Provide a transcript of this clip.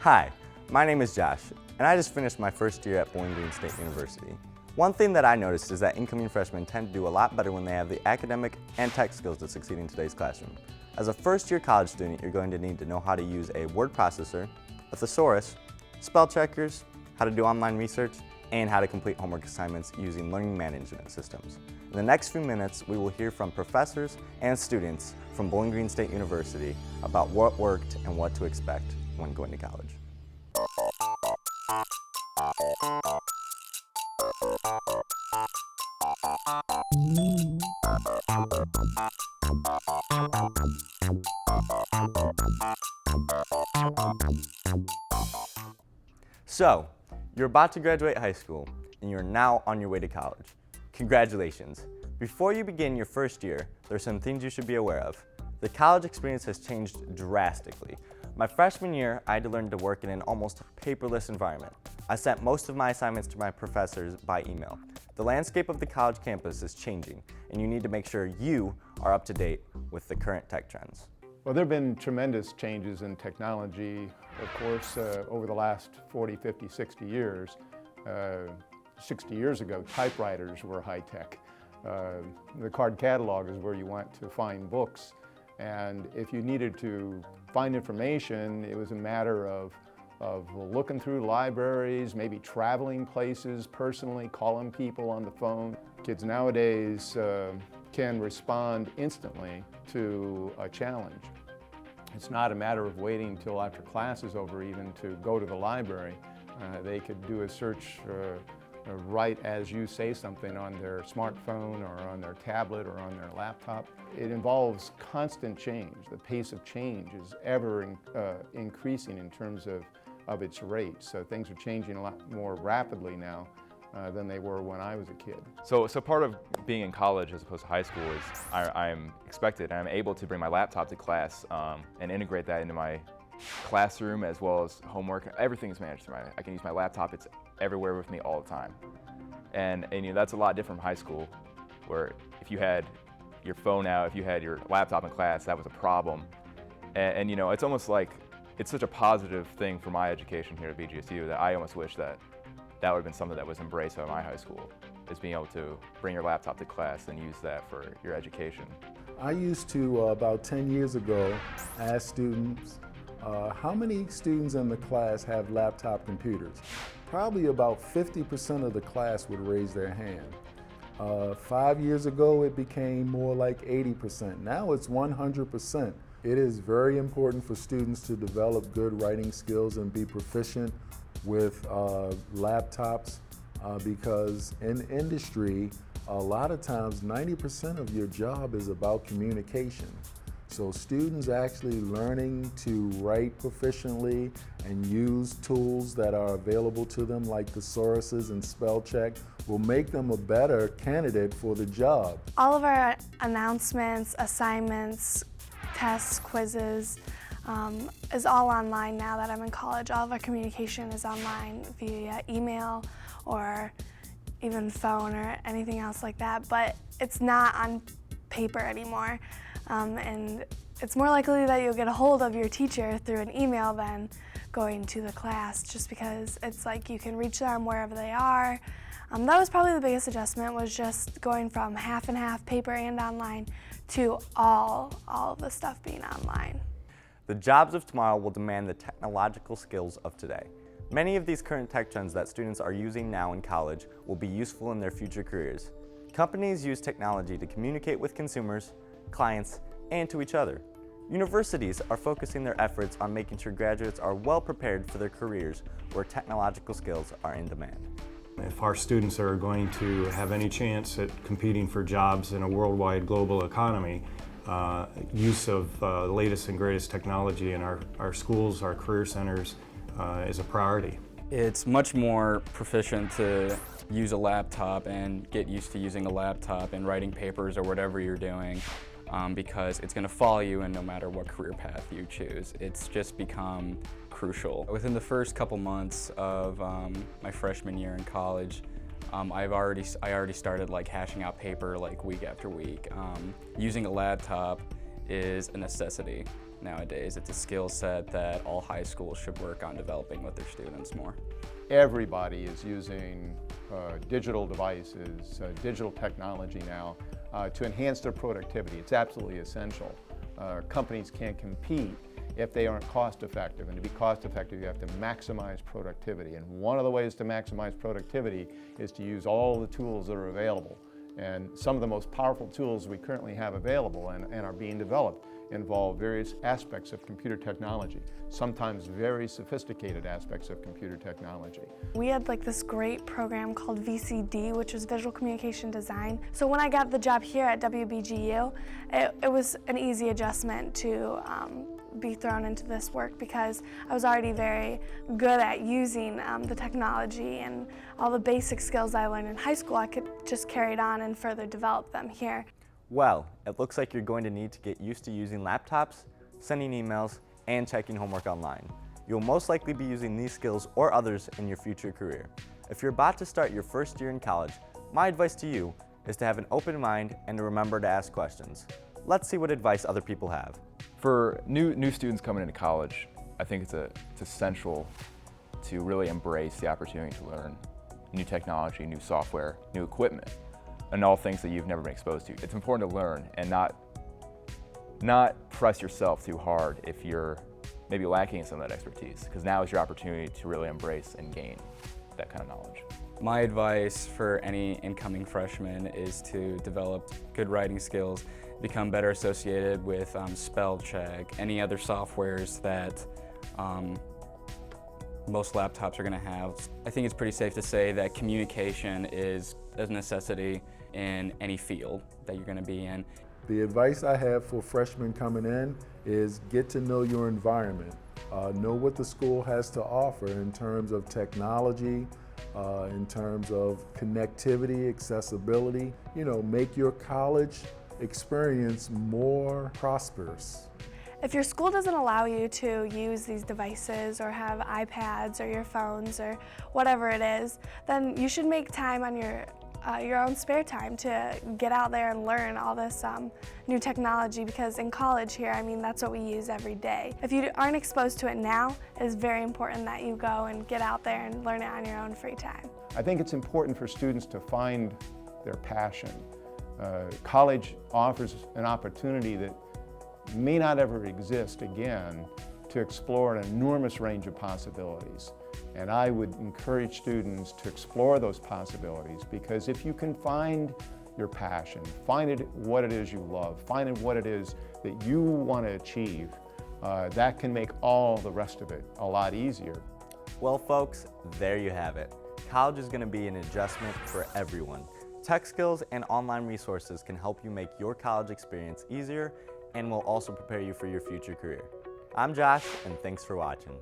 Hi, my name is Josh, and I just finished my first year at Bowling Green State University. One thing that I noticed is that incoming freshmen tend to do a lot better when they have the academic and tech skills to succeed in today's classroom. As a first-year college student, you're going to need to know how to use a word processor, a thesaurus, spell checkers, how to do online research, and how to complete homework assignments using learning management systems. In the next few minutes, we will hear from professors and students from Bowling Green State University about what worked and what to expect when going to college. So, you're about to graduate high school, and you're now on your way to college. Congratulations! Before you begin your first year, there are some things you should be aware of. The college experience has changed drastically. My freshman year, I had to learn to work in an almost paperless environment. I sent most of my assignments to my professors by email. The landscape of the college campus is changing, and you need to make sure you are up to date with the current tech trends. Well, there have been tremendous changes in technology, of course, over the last 40, 50, 60 years. 60 years ago, typewriters were high-tech. The card catalog is where you went to find books, and if you needed to find information, it was a matter of looking through libraries, maybe traveling places personally, calling people on the phone. Kids nowadays can respond instantly to a challenge. It's not a matter of waiting until after class is over even to go to the library. They could do a search right as you say something on their smartphone or on their tablet or on their laptop. It involves constant change. The pace of change is ever increasing in terms of its rate. So things are changing a lot more rapidly now than they were when I was a kid. So part of being in college as opposed to high school is I'm expected and I'm able to bring my laptop to class and integrate that into my classroom as well as homework. Everything is managed through I can use my laptop. It's everywhere with me all the time. And you know, that's a lot different from high school, where if you had your phone out, if you had your laptop in class, that was a problem. And you know, it's almost like it's such a positive thing for my education here at BGSU that I almost wish that would have been something that was embraced by my high school, is being able to bring your laptop to class and use that for your education. I used to, about 10 years ago, ask students, how many students in the class have laptop computers? Probably about 50% of the class would raise their hand. 5 years ago, it became more like 80%. Now it's 100%. It is very important for students to develop good writing skills and be proficient with laptops because in industry, a lot of times 90% of your job is about communication. So students actually learning to write proficiently and use tools that are available to them like thesauruses and spell check will make them a better candidate for the job. All of our announcements, assignments, tests, quizzes, is all online now that I'm in college. All of our communication is online via email or even phone or anything else like that, but it's not on paper anymore. And it's more likely that you'll get a hold of your teacher through an email than going to the class, just because it's like you can reach them wherever they are. That was probably the biggest adjustment, was just going from half and half, paper and online, to all of the stuff being online. The jobs of tomorrow will demand the technological skills of today. Many of these current tech trends that students are using now in college will be useful in their future careers. Companies use technology to communicate with consumers, clients, and to each other. Universities are focusing their efforts on making sure graduates are well prepared for their careers where technological skills are in demand. If our students are going to have any chance at competing for jobs in a worldwide global economy, use of the latest and greatest technology in our schools, our career centers, is a priority. It's much more proficient to use a laptop and get used to using a laptop and writing papers or whatever you're doing, because it's going to follow you in no matter what career path you choose. It's just become crucial. Within the first couple months of my freshman year in college, I already started like hashing out paper like week after week. Using a laptop is a necessity nowadays. It's a skill set that all high schools should work on developing with their students more. Everybody is using digital devices, digital technology now to enhance their productivity. It's absolutely essential. Companies can't compete if they aren't cost effective, and to be cost effective you have to maximize productivity, and one of the ways to maximize productivity is to use all the tools that are available. And some of the most powerful tools we currently have available and are being developed involve various aspects of computer technology, sometimes very sophisticated aspects of computer technology. We had like this great program called VCD, which was Visual Communication Design. So when I got the job here at WBGU, it was an easy adjustment to be thrown into this work because I was already very good at using the technology, and all the basic skills I learned in high school I could just carry it on and further develop them here. Well, it looks like you're going to need to get used to using laptops, sending emails, and checking homework online. You'll most likely be using these skills or others in your future career. If you're about to start your first year in college, my advice to you is to have an open mind and to remember to ask questions. Let's see what advice other people have. For new students coming into college, I think it's essential to really embrace the opportunity to learn new technology, new software, new equipment, and all things that you've never been exposed to. It's important to learn and not press yourself too hard if you're maybe lacking in some of that expertise, because now is your opportunity to really embrace and gain that kind of knowledge. My advice for any incoming freshman is to develop good writing skills, become better associated with spell check, any other softwares that most laptops are going to have. I think it's pretty safe to say that communication is a necessity in any field that you're going to be in. The advice I have for freshmen coming in is get to know your environment. Know what the school has to offer in terms of technology, in terms of connectivity, accessibility. You know, make your college experience more prosperous. If your school doesn't allow you to use these devices or have iPads or your phones or whatever it is, then you should make time on your own spare time to get out there and learn all this new technology, because in college here, I mean, that's what we use every day. If you aren't exposed to it now, it is very important that you go and get out there and learn it on your own free time. I think it's important for students to find their passion. College offers an opportunity that may not ever exist again to explore an enormous range of possibilities. And I would encourage students to explore those possibilities, because if you can find your passion, find what it is you love, find what it is that you want to achieve, that can make all the rest of it a lot easier. Well, folks, there you have it. College is going to be an adjustment for everyone. Tech skills and online resources can help you make your college experience easier and will also prepare you for your future career. I'm Josh, and thanks for watching.